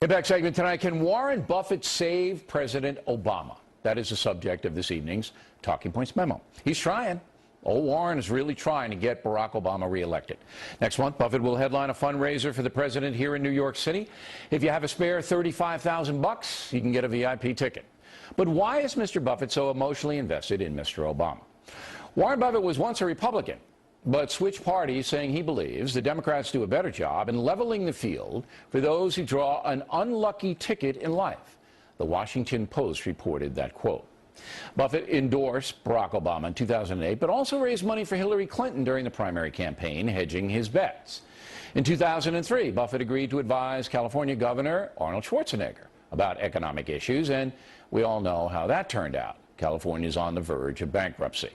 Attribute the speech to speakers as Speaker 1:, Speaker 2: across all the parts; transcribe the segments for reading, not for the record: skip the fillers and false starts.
Speaker 1: In back segment tonight, can Warren Buffett save President Obama? That is the subject of this evening's Talking Points memo. He's trying. Old Warren is really trying to get Barack Obama reelected. Next month, Buffett will headline a fundraiser for the president here in New York City. If you have a spare $35,000, you can get a VIP ticket. But why is Mr. Buffett so emotionally invested in Mr. Obama? Warren Buffett was once a Republican, but switched parties, saying he believes the Democrats do a better job in leveling the field for those who draw an unlucky ticket in life. The Washington Post reported that quote. Buffett endorsed Barack Obama in 2008, but also raised money for Hillary Clinton during the primary campaign, hedging his bets. In 2003, Buffett agreed to advise California Governor Arnold Schwarzenegger about economic issues, and we all know how that turned out. California is on the verge of bankruptcy.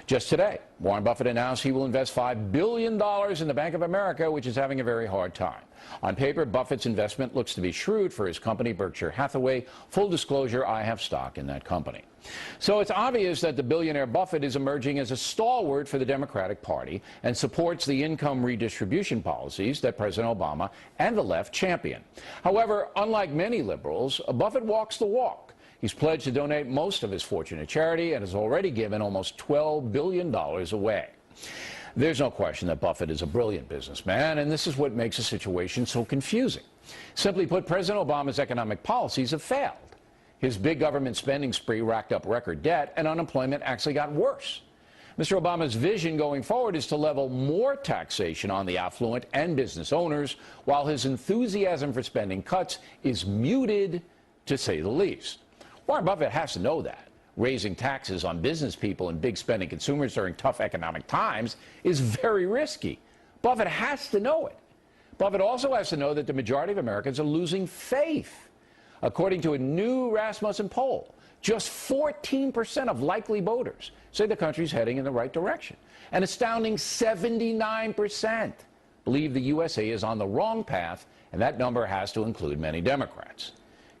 Speaker 1: Just today, Warren Buffett announced he will invest $5 billion in the Bank of America, which is having a very hard time. On paper, Buffett's investment looks to be shrewd for his company, Berkshire Hathaway. Full disclosure, I have stock in that company. So it's obvious that the billionaire Buffett is emerging as a stalwart for the Democratic Party and supports the income redistribution policies that President Obama and the left champion. However, unlike many liberals, Buffett walks the walk. He's pledged to donate most of his fortune to charity and has already given almost $12 billion away. There's no question that Buffett is a brilliant businessman, and this is what makes the situation so confusing. Simply put, President Obama's economic policies have failed. His big government spending spree racked up record debt, and unemployment actually got worse. Mr. Obama's vision going forward is to level more taxation on the affluent and business owners, while his enthusiasm for spending cuts is muted, to say the least. Warren Buffett has to know that. Raising taxes on business people and big spending consumers during tough economic times is very risky. Buffett has to know it. Buffett also has to know that the majority of Americans are losing faith. According to a new Rasmussen poll, just 14% of likely voters say the country's heading in the right direction. An astounding 79% believe the USA is on the wrong path, and that number has to include many Democrats.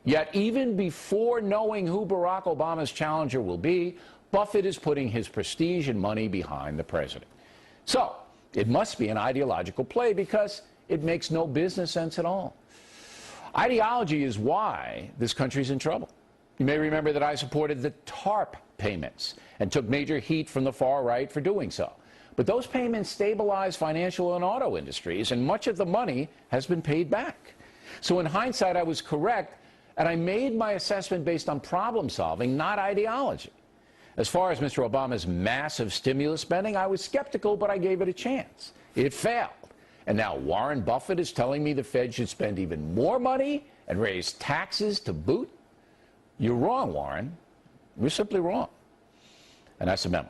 Speaker 1: Yet even before knowing who Barack Obama's challenger will be, Buffett is putting his prestige and money behind the president. So it must be an ideological play, because it makes no business sense at all. Ideology is why this country's in trouble. You may remember that I supported the TARP payments and took major heat from the far right for doing so. But those payments stabilized financial and auto industries, and much of the money has been paid back. So in hindsight, I was correct, and I made my assessment based on problem solving, not ideology. As far as Mr. Obama's massive stimulus spending, I was skeptical, but I gave it a chance. It failed. And now Warren Buffett is telling me the Fed should spend even more money and raise taxes to boot? You're wrong, Warren. You're simply wrong. And that's the memo.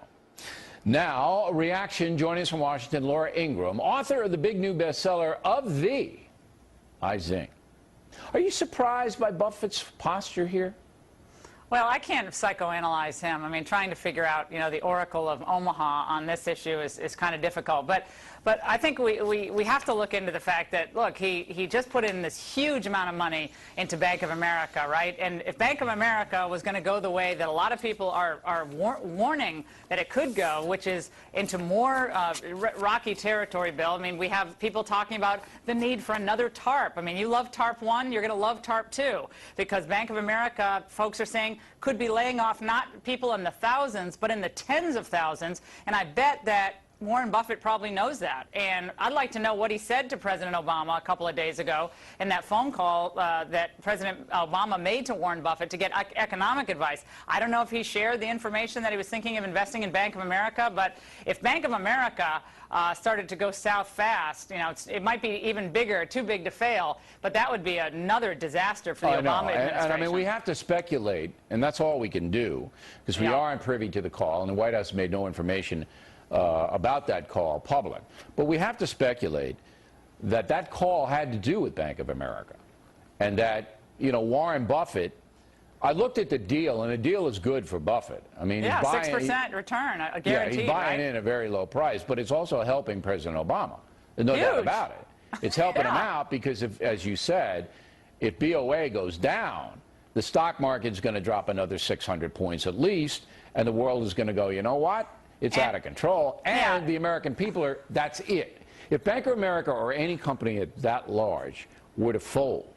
Speaker 1: Now, a reaction joining us from Washington, Laura Ingraham, author of the big new bestseller of the I Zing. Are you surprised by Buffett's posture here?
Speaker 2: Well, I can't psychoanalyze him. I mean, trying to figure out, the Oracle of Omaha on this issue is kind of difficult. But I think we have to look into the fact that, look, he just put in this huge amount of money into Bank of America, right? And if Bank of America was going to go the way that a lot of people are warning that it could go, which is into more rocky territory, Bill. I mean, we have people talking about the need for another TARP. I mean, you love TARP 1, you're going to love TARP 2, because Bank of America, folks are saying, could be laying off not people in the thousands, but in the tens of thousands. And I bet that Warren Buffett probably knows that. And I'd like to know what he said to President Obama a couple of days ago in that phone call that President Obama made to Warren Buffett to get economic advice. I don't know if he shared the information that he was thinking of investing in Bank of America, but if Bank of America started to go south fast, it might be even bigger, too big to fail, but that would be another disaster for the Obama administration.
Speaker 1: And I mean, we have to speculate, and that's all we can do, because we aren't privy to the call, and the White House made no information about that call public. But we have to speculate that that call had to do with Bank of America, and that, Warren Buffett, I looked at the deal, and the deal is good for Buffett. I mean,
Speaker 2: yeah, 6% return, a guaranteed,
Speaker 1: yeah, he's buying
Speaker 2: right?
Speaker 1: in a very low price, but it's also helping President Obama. There's no doubt about it. It's helping him out because, as you said, if BOA goes down, the stock market's going to drop another 600 points at least, and the world is going to go, you know what? It's out of control, and the American people are, that's it. If Bank of America or any company that large were to fold,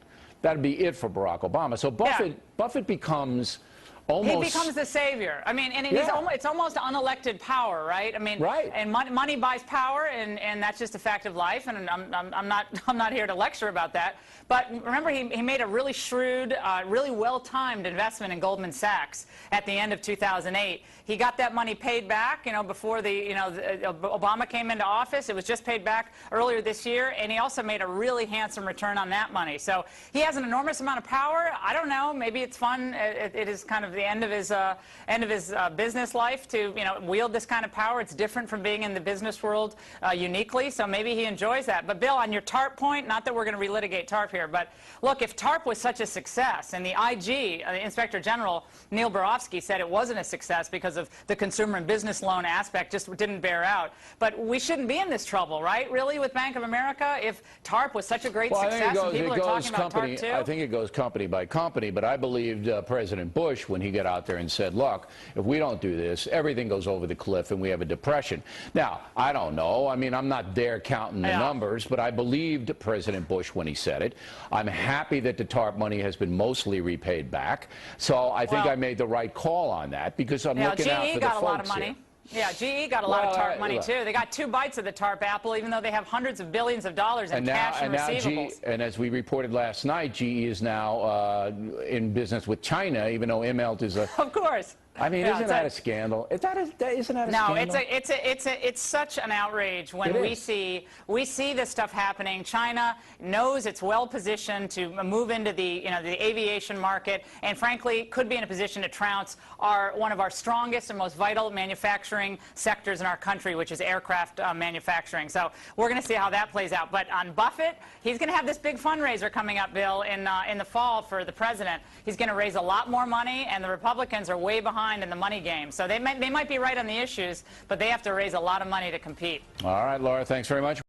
Speaker 1: that'd be it for Barack Obama. So Buffett becomes almost...
Speaker 2: He becomes the savior. I mean, and it's almost unelected power, right? I mean, and money buys power, and that's just a fact of life. And I'm not here to lecture about that. But remember, he made a really shrewd, really well-timed investment in Goldman Sachs at the end of 2008. He got that money paid back, before Obama came into office. It was just paid back earlier this year, and he also made a really handsome return on that money. So he has an enormous amount of power. I don't know. Maybe it's fun. It is kind of the end of his business life to wield this kind of power. It's different from being in the business world uniquely. So maybe he enjoys that. But Bill, on your TARP point, not that we're going to relitigate TARP here, but look, if TARP was such a success, and the IG, the Inspector General Neil Barofsky, said it wasn't a success because of the consumer and business loan aspect, just didn't bear out. But we shouldn't be in this trouble, right? Really, with Bank of America, if TARP was such a great success, and people are talking about TARP too.
Speaker 1: I think it goes company by company, but I believed President Bush when he got out there and said, look, if we don't do this, everything goes over the cliff and we have a depression. Now, I don't know. I mean, I'm not there counting the numbers, but I believed President Bush when he said it. I'm happy that the TARP money has been mostly repaid back. So I think I made the right call on that because I'm looking out for the folks here. GE got a lot of money.
Speaker 2: Yeah, GE got a lot of TARP money, too. They got 2 bites of the TARP apple, even though they have hundreds of billions of dollars in cash and receivables.
Speaker 1: And as we reported last night, GE is now in business with China, even though Immelt is a...
Speaker 2: Of course.
Speaker 1: I mean, isn't that a scandal? Isn't that a scandal?
Speaker 2: No, it's such an outrage when we see this stuff happening. China knows it's well positioned to move into the aviation market, and frankly, could be in a position to trounce one of our strongest and most vital manufacturing sectors in our country, which is aircraft manufacturing. So we're going to see how that plays out. But on Buffett, he's going to have this big fundraiser coming up, Bill, in the fall for the president. He's going to raise a lot more money, and the Republicans are way behind in the money game. So they might be right on the issues, but they have to raise a lot of money to compete.
Speaker 1: All right, Laura, thanks very much.